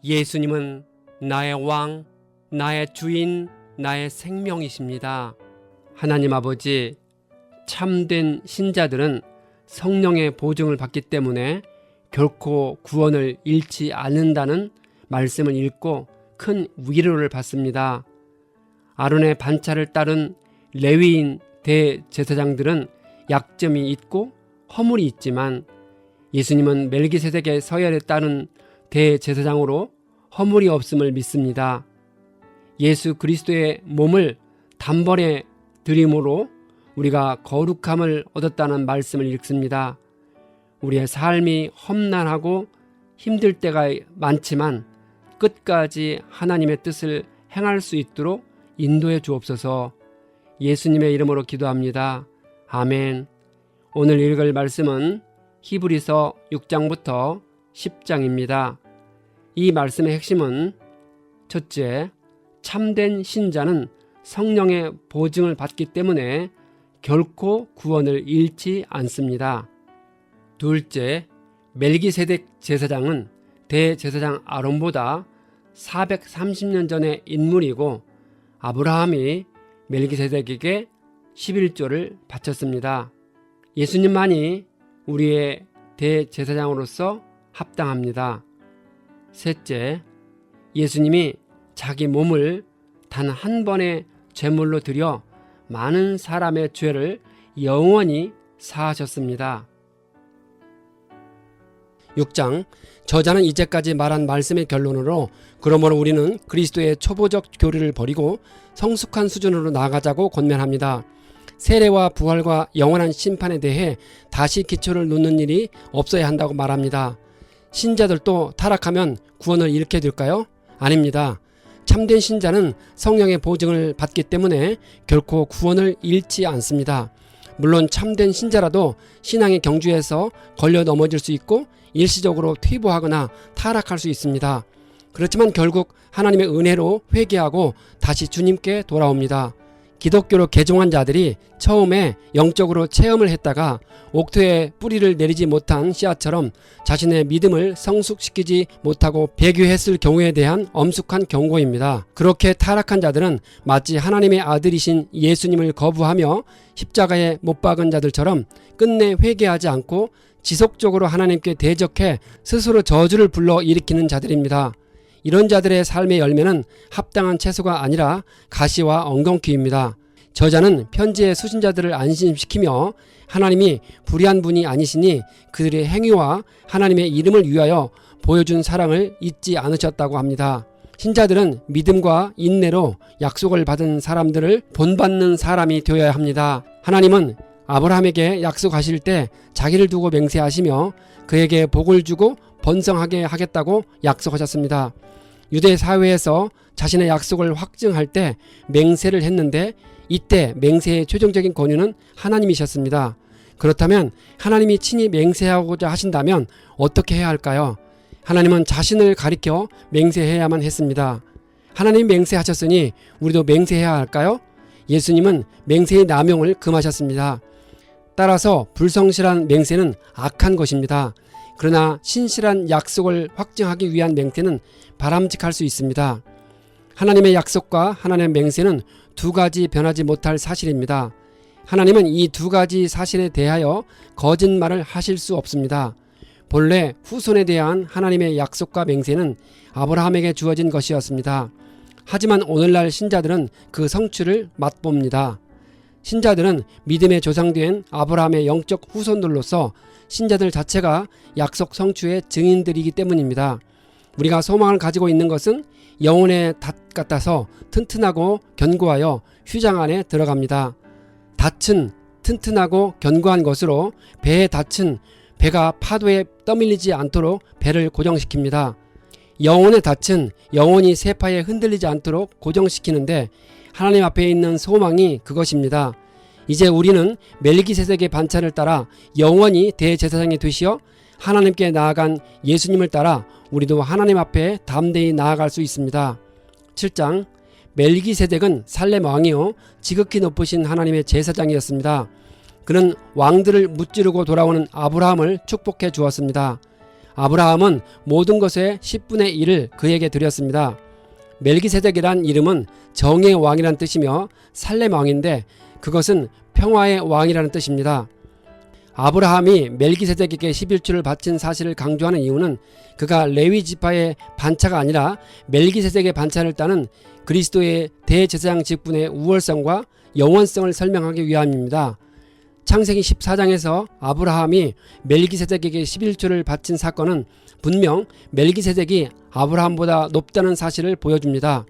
예수님은 나의 왕, 나의 주인, 나의 생명이십니다. 하나님 아버지, 참된 신자들은 성령의 보증을 받기 때문에 결코 구원을 잃지 않는다는 말씀을 읽고 큰 위로를 받습니다. 아론의 반차를 따른 레위인 대제사장들은 약점이 있고 허물이 있지만 예수님은 멜기세덱의 서열에 따른 대제사장으로 허물이 없음을 믿습니다. 예수 그리스도의 몸을 단번에 드림으로 우리가 거룩함을 얻었다는 말씀을 읽습니다. 우리의 삶이 험난하고 힘들 때가 많지만 끝까지 하나님의 뜻을 행할 수 있도록 인도해 주옵소서. 예수님의 이름으로 기도합니다. 아멘. 오늘 읽을 말씀은 히브리서 6장부터 10장입니다. 이 말씀의 핵심은 첫째, 참된 신자는 성령의 보증을 받기 때문에 결코 구원을 잃지 않습니다. 둘째, 멜기세덱 제사장은 대제사장 아론보다 430년 전의 인물이고 아브라함이 멜기세덱에게 11조를 바쳤습니다. 예수님만이 우리의 대제사장으로서 합당합니다. 셋째, 예수님이 자기 몸을 단 한 번의 제물로 드려 많은 사람의 죄를 영원히 사하셨습니다. 6장, 저자는 이제까지 말한 말씀의 결론으로 그러므로 우리는 그리스도의 초보적 교리를 버리고 성숙한 수준으로 나아가자고 권면합니다. 세례와 부활과 영원한 심판에 대해 다시 기초를 놓는 일이 없어야 한다고 말합니다. 신자들도 타락하면 구원을 잃게 될까요? 아닙니다. 참된 신자는 성령의 보증을 받기 때문에 결코 구원을 잃지 않습니다. 물론 참된 신자라도 신앙의 경주에서 걸려 넘어질 수 있고 일시적으로 퇴보하거나 타락할 수 있습니다. 그렇지만 결국 하나님의 은혜로 회개하고 다시 주님께 돌아옵니다. 기독교로 개종한 자들이 처음에 영적으로 체험을 했다가 옥토에 뿌리를 내리지 못한 씨앗처럼 자신의 믿음을 성숙시키지 못하고 배교했을 경우에 대한 엄숙한 경고입니다. 그렇게 타락한 자들은 마치 하나님의 아들이신 예수님을 거부하며 십자가에 못 박은 자들처럼 끝내 회개하지 않고 지속적으로 하나님께 대적해 스스로 저주를 불러 일으키는 자들입니다. 이런 자들의 삶의 열매는 합당한 채소가 아니라 가시와 엉겅퀴입니다. 저자는 편지의 수신자들을 안심시키며 하나님이 불의한 분이 아니시니 그들의 행위와 하나님의 이름을 위하여 보여준 사랑을 잊지 않으셨다고 합니다. 신자들은 믿음과 인내로 약속을 받은 사람들을 본받는 사람이 되어야 합니다. 하나님은 아브라함에게 약속하실 때 자기를 두고 맹세하시며 그에게 복을 주고 번성하게 하겠다고 약속하셨습니다. 유대 사회에서 자신의 약속을 확증할 때 맹세를 했는데 이때 맹세의 최종적인 권유는 하나님이셨습니다. 그렇다면 하나님이 친히 맹세하고자 하신다면 어떻게 해야 할까요? 하나님은 자신을 가리켜 맹세해야만 했습니다. 하나님이 맹세하셨으니 우리도 맹세해야 할까요? 예수님은 맹세의 남용을 금하셨습니다. 따라서 불성실한 맹세는 악한 것입니다. 그러나 신실한 약속을 확증하기 위한 맹세는 바람직할 수 있습니다. 하나님의 약속과 하나님의 맹세는 두 가지 변하지 못할 사실입니다. 하나님은 이 두 가지 사실에 대하여 거짓말을 하실 수 없습니다. 본래 후손에 대한 하나님의 약속과 맹세는 아브라함에게 주어진 것이었습니다. 하지만 오늘날 신자들은 그 성취를 맛봅니다. 신자들은 믿음의 조상된 아브라함의 영적 후손들로서 신자들 자체가 약속 성취의 증인들이기 때문입니다. 우리가 소망을 가지고 있는 것은 영혼의 닷 같아서 튼튼하고 견고하여 휘장 안에 들어갑니다. 닷은 튼튼하고 견고한 것으로 배의 닷은 배가 파도에 떠밀리지 않도록 배를 고정시킵니다. 영혼의 닷은 영혼이 세파에 흔들리지 않도록 고정시키는데 하나님 앞에 있는 소망이 그것입니다. 이제 우리는 멜기세덱의 반차를 따라 영원히 대제사장이 되시어 하나님께 나아간 예수님을 따라 우리도 하나님 앞에 담대히 나아갈 수 있습니다. 7장, 멜기세덱은 살렘 왕이요 지극히 높으신 하나님의 제사장이었습니다. 그는 왕들을 무찌르고 돌아오는 아브라함을 축복해 주었습니다. 아브라함은 모든 것의 10분의 1을 그에게 드렸습니다. 멜기세덱이란 이름은 정의의 왕이란 뜻이며 살렘 왕인데 그것은 평화의 왕이라는 뜻입니다. 아브라함이 멜기세덱에게 11조를 바친 사실을 강조하는 이유는 그가 레위 지파의 반차가 아니라 멜기세덱의 반차를 따는 그리스도의 대제사장 직분의 우월성과 영원성을 설명하기 위함입니다. 창세기 14장에서 아브라함이 멜기세덱에게 11조를 바친 사건은 분명 멜기세덱이 아브라함보다 높다는 사실을 보여줍니다.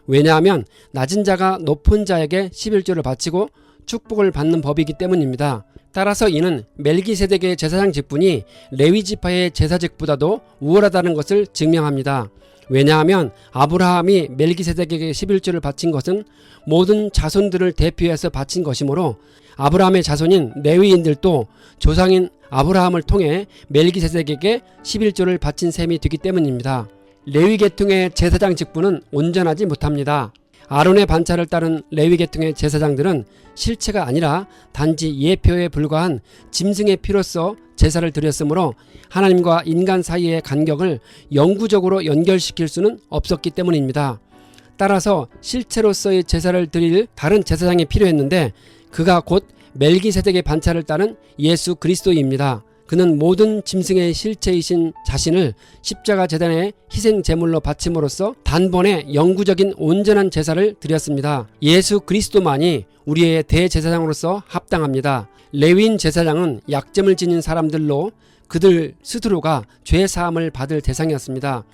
왜냐하면 낮은 자가 높은 자에게 11조를 바치고 축복을 받는 법이기 때문입니다. 따라서 이는 멜기세덱의 제사장 직분이 레위 지파의 제사직보다도 우월하다는 것을 증명합니다. 왜냐하면 아브라함이 멜기세덱에게 11조를 바친 것은 모든 자손들을 대표해서 바친 것이므로 아브라함의 자손인 레위인들도 조상인 아브라함을 통해 멜기세덱에게 11조를 바친 셈이 되기 때문입니다. 레위 계통의 제사장 직분은 온전하지 못합니다. 아론의 반차를 따른 레위 계통의 제사장들은 실체가 아니라 단지 예표에 불과한 짐승의 피로써 제사를 드렸으므로 하나님과 인간 사이의 간격을 영구적으로 연결시킬 수는 없었기 때문입니다. 따라서 실체로서의 제사를 드릴 다른 제사장이 필요했는데 그가 곧 멜기세덱의 반차를 따른 예수 그리스도입니다. 그는 모든 짐승의 실체이신 자신을 십자가 제단의 희생 제물로 바침으로써 단번에 영구적인 온전한 제사를 드렸습니다. 예수 그리스도만이 우리의 대제사장으로서 합당합니다. 레위인 제사장은 약점을 지닌 사람들로 그들 스스로가 죄 사함을 받을 대상이었습니다.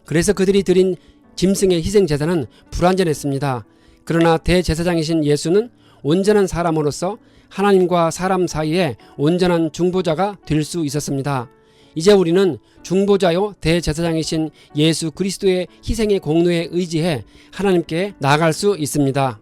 그래서 그들이 드린 짐승의 희생 제사는 불완전했습니다. 그러나 대제사장이신 예수는 온전한 사람으로서 하나님과 사람 사이에 온전한 중보자가 될 수 있었습니다. 이제 우리는 중보자요 대제사장이신 예수 그리스도의 희생의 공로에 의지해 하나님께 나아갈 수 있습니다.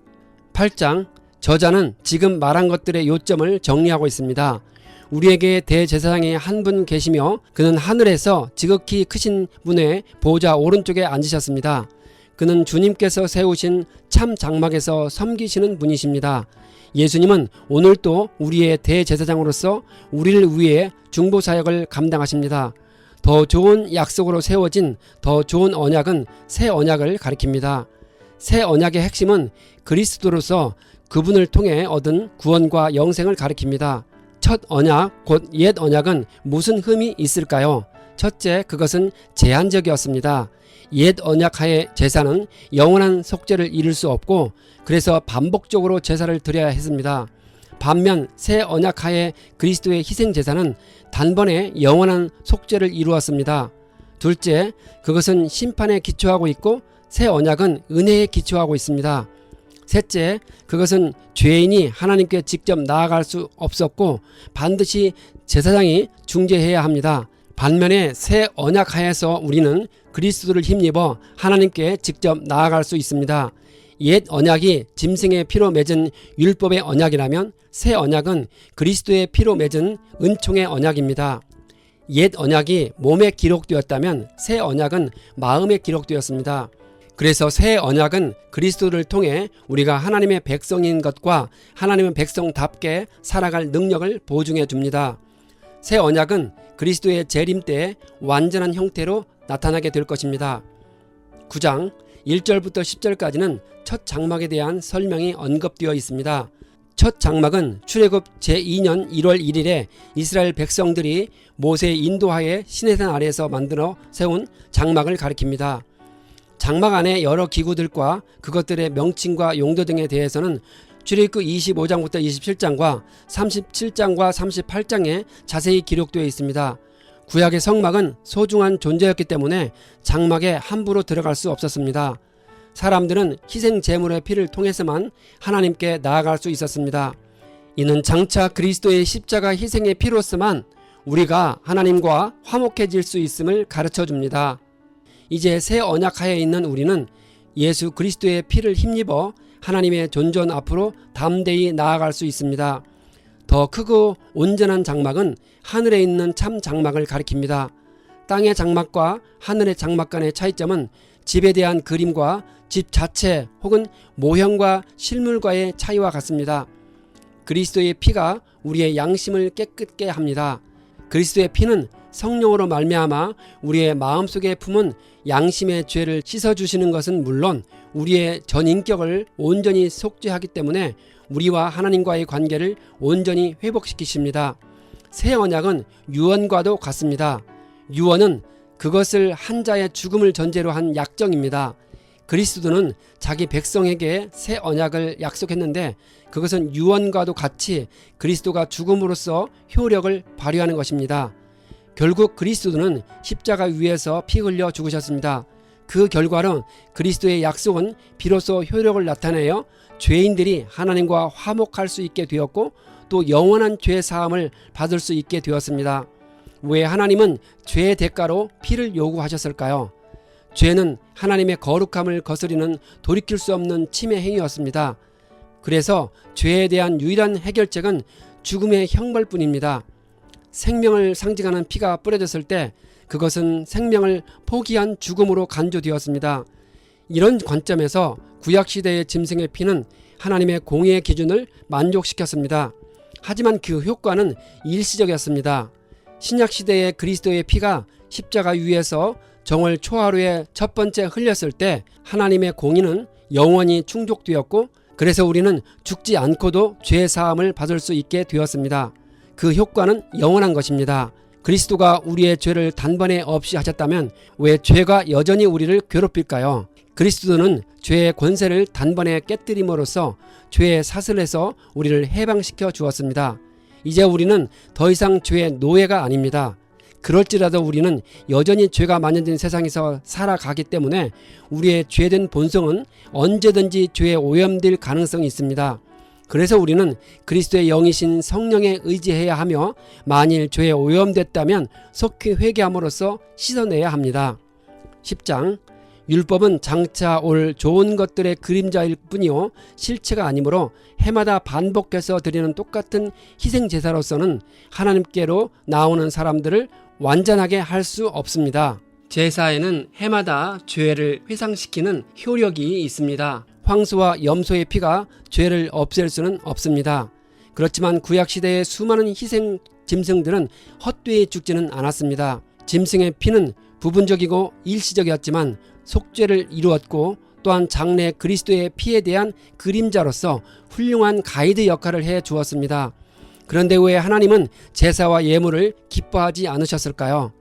8장 저자는 지금 말한 것들의 요점을 정리하고 있습니다. 우리에게 대제사장이 한 분 계시며 그는 하늘에서 지극히 크신 분의 보좌 오른쪽에 앉으셨습니다. 그는 주님께서 세우신 참 장막에서 섬기시는 분이십니다. 예수님은 오늘도 우리의 대제사장으로서 우리를 위해 중보사역을 감당하십니다. 더 좋은 약속으로 세워진 더 좋은 언약은 새 언약을 가리킵니다. 새 언약의 핵심은 그리스도로서 그분을 통해 얻은 구원과 영생을 가리킵니다. 첫 언약 곧 옛 언약은 무슨 흠이 있을까요? 첫째, 그것은 제한적이었습니다. 옛 언약하의 제사는 영원한 속죄를 이룰 수 없고 그래서 반복적으로 제사를 드려야 했습니다. 반면 새 언약하의 그리스도의 희생 제사는 단번에 영원한 속죄를 이루었습니다. 둘째, 그것은 심판에 기초하고 있고 새 언약은 은혜에 기초하고 있습니다. 셋째, 그것은 죄인이 하나님께 직접 나아갈 수 없었고 반드시 제사장이 중재해야 합니다. 반면에 새 언약하에서 우리는 그리스도를 힘입어 하나님께 직접 나아갈 수 있습니다. 옛 언약이 짐승의 피로 맺은 율법의 언약이라면 새 언약은 그리스도의 피로 맺은 은총의 언약입니다. 옛 언약이 몸에 기록되었다면 새 언약은 마음에 기록되었습니다. 그래서 새 언약은 그리스도를 통해 우리가 하나님의 백성인 것과 하나님의 백성답게 살아갈 능력을 보증해 줍니다. 새 언약은 그리스도의 재림 때에 완전한 형태로 나타나게 될 것입니다. 9장 1절부터 10절까지는 첫 장막에 대한 설명이 언급되어 있습니다. 첫 장막은 출애굽 제2년 1월 1일에 이스라엘 백성들이 모세의 인도하에 시내산 아래에서 만들어 세운 장막을 가리킵니다. 장막 안에 여러 기구들과 그것들의 명칭과 용도 등에 대해서는 출애굽 25장부터 27장과 37장과 38장에 자세히 기록되어 있습니다. 구약의 성막은 소중한 존재였기 때문에 장막에 함부로 들어갈 수 없었습니다. 사람들은 희생 제물의 피를 통해서만 하나님께 나아갈 수 있었습니다. 이는 장차 그리스도의 십자가 희생의 피로서만 우리가 하나님과 화목해질 수 있음을 가르쳐 줍니다. 이제 새 언약하에 있는 우리는 예수 그리스도의 피를 힘입어 하나님의 존전 앞으로 담대히 나아갈 수 있습니다. 더 크고 온전한 장막은 하늘에 있는 참 장막을 가리킵니다. 땅의 장막과 하늘의 장막 간의 차이점은 집에 대한 그림과 집 자체 혹은 모형과 실물과의 차이와 같습니다. 그리스도의 피가 우리의 양심을 깨끗게 합니다. 그리스도의 피는 성령으로 말미암아 우리의 마음속에 품은 양심의 죄를 씻어주시는 것은 물론 우리의 전 인격을 온전히 속죄하기 때문에 우리와 하나님과의 관계를 온전히 회복시키십니다. 새 언약은 유언과도 같습니다. 유언은 그것을 한 자의 죽음을 전제로 한 약정입니다. 그리스도는 자기 백성에게 새 언약을 약속했는데 그것은 유언과도 같이 그리스도가 죽음으로써 효력을 발휘하는 것입니다. 결국 그리스도는 십자가 위에서 피 흘려 죽으셨습니다. 그 결과는 그리스도의 약속은 비로소 효력을 나타내어 죄인들이 하나님과 화목할 수 있게 되었고 또 영원한 죄 사함을 받을 수 있게 되었습니다. 왜 하나님은 죄의 대가로 피를 요구하셨을까요? 죄는 하나님의 거룩함을 거스리는 돌이킬 수 없는 침해 행위였습니다. 그래서 죄에 대한 유일한 해결책은 죽음의 형벌뿐입니다. 생명을 상징하는 피가 뿌려졌을 때 그것은 생명을 포기한 죽음으로 간주되었습니다. 이런 관점에서 구약시대의 짐승의 피는 하나님의 공의의 기준을 만족시켰습니다. 하지만 그 효과는 일시적이었습니다. 신약시대의 그리스도의 피가 십자가 위에서 정월 초하루에 첫 번째 흘렸을 때 하나님의 공의는 영원히 충족되었고 그래서 우리는 죽지 않고도 죄 사함을 받을 수 있게 되었습니다. 그 효과는 영원한 것입니다. 그리스도가 우리의 죄를 단번에 없이 하셨다면 왜 죄가 여전히 우리를 괴롭힐까요? 그리스도는 죄의 권세를 단번에 깨뜨림으로써 죄의 사슬에서 우리를 해방시켜 주었습니다. 이제 우리는 더 이상 죄의 노예가 아닙니다. 그럴지라도 우리는 여전히 죄가 만연된 세상에서 살아가기 때문에 우리의 죄된 본성은 언제든지 죄에 오염될 가능성이 있습니다. 그래서 우리는 그리스도의 영이신 성령에 의지해야 하며 만일 죄에 오염됐다면 속히 회개함으로써 씻어내야 합니다. 10장 율법은 장차 올 좋은 것들의 그림자일 뿐이요 실체가 아니므로 해마다 반복해서 드리는 똑같은 희생제사로서는 하나님께로 나오는 사람들을 완전하게 할 수 없습니다. 제사에는 해마다 죄를 회상시키는 효력이 있습니다. 황소와 염소의 피가 죄를 없앨 수는 없습니다. 그렇지만 구약시대의 수많은 희생 짐승들은 헛되이 죽지는 않았습니다. 짐승의 피는 부분적이고 일시적이었지만 속죄를 이루었고 또한 장래 그리스도의 피에 대한 그림자로서 훌륭한 가이드 역할을 해 주었습니다. 그런데 왜 하나님은 제사와 예물을 기뻐하지 않으셨을까요?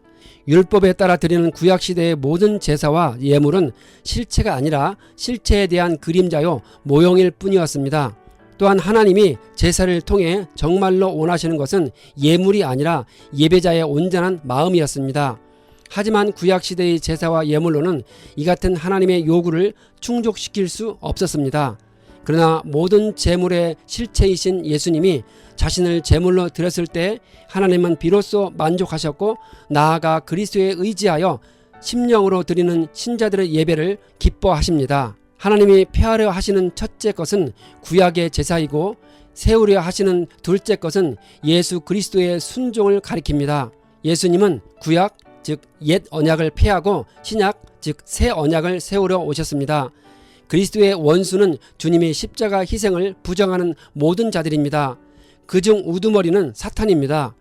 율법에 따라 드리는 구약시대의 모든 제사와 예물은 실체가 아니라 실체에 대한 그림자요 모형일 뿐이었습니다. 또한 하나님이 제사를 통해 정말로 원하시는 것은 예물이 아니라 예배자의 온전한 마음이었습니다. 하지만 구약시대의 제사와 예물로는 이 같은 하나님의 요구를 충족시킬 수 없었습니다. 그러나 모든 제물의 실체이신 예수님이 자신을 제물로 드렸을 때 하나님은 비로소 만족하셨고 나아가 그리스도에 의지하여 심령으로 드리는 신자들의 예배를 기뻐하십니다. 하나님이 폐하려 하시는 첫째 것은 구약의 제사이고 세우려 하시는 둘째 것은 예수 그리스도의 순종을 가리킵니다. 예수님은 구약 즉 옛 언약을 폐하고 신약 즉 새 언약을 세우려 오셨습니다. 그리스도의 원수는 주님의 십자가 희생을 부정하는 모든 자들입니다. 그중 우두머리는 사탄입니다.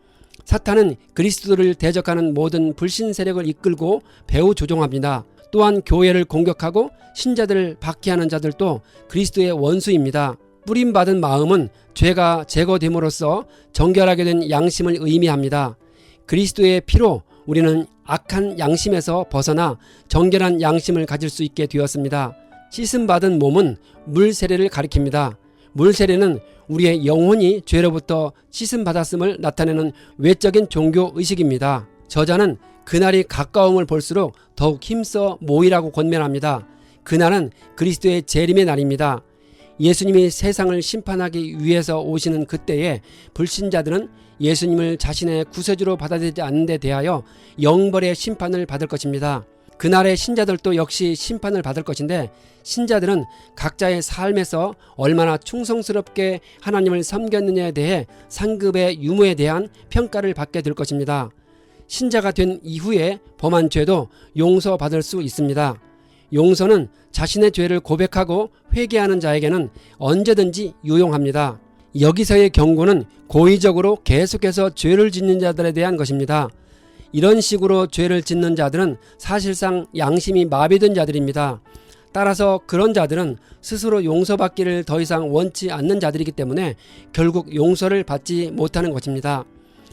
사탄은 그리스도를 대적하는 모든 불신 세력을 이끌고 배후 조종합니다. 또한 교회를 공격하고 신자들을 박해하는 자들도 그리스도의 원수입니다. 뿌림받은 마음은 죄가 제거됨으로써 정결하게 된 양심을 의미합니다. 그리스도의 피로 우리는 악한 양심에서 벗어나 정결한 양심을 가질 수 있게 되었습니다. 씻음받은 몸은 물세례를 가리킵니다. 물세례는 우리의 영혼이 죄로부터 씻음받았음을 나타내는 외적인 종교 의식입니다. 저자는 그날이 가까움을 볼수록 더욱 힘써 모이라고 권면합니다. 그날은 그리스도의 재림의 날입니다. 예수님이 세상을 심판하기 위해서 오시는 그때에 불신자들은 예수님을 자신의 구세주로 받아들이지 않는 데 대하여 영벌의 심판을 받을 것입니다. 그날의 신자들도 역시 심판을 받을 것인데 신자들은 각자의 삶에서 얼마나 충성스럽게 하나님을 섬겼느냐에 대해 상급의 유무에 대한 평가를 받게 될 것입니다. 신자가 된 이후에 범한 죄도 용서받을 수 있습니다. 용서는 자신의 죄를 고백하고 회개하는 자에게는 언제든지 유용합니다. 여기서의 경고는 고의적으로 계속해서 죄를 짓는 자들에 대한 것입니다. 이런 식으로 죄를 짓는 자들은 사실상 양심이 마비된 자들입니다. 따라서 그런 자들은 스스로 용서받기를 더 이상 원치 않는 자들이기 때문에 결국 용서를 받지 못하는 것입니다.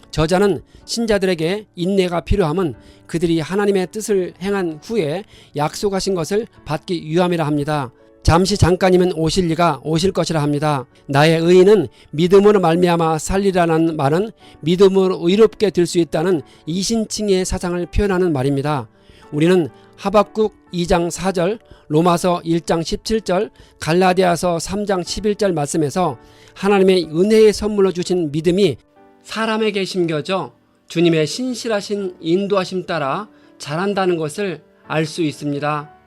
저자는 신자들에게 인내가 필요함은 그들이 하나님의 뜻을 행한 후에 약속하신 것을 받기 위함이라 합니다. 잠시 잠깐이면 오실 이가 오실 것이라 합니다. 나의 의인은 믿음으로 말미암아 살리라는 말은 믿음으로 의롭게 될 수 있다는 이신칭의 사상을 표현하는 말입니다. 우리는 하박국 2장 4절, 로마서 1장 17절, 갈라디아서 3장 11절 말씀에서 하나님의 은혜의 선물로 주신 믿음이 사람에게 심겨져 주님의 신실하신 인도하심 따라 자란다는 것을 알 수 있습니다.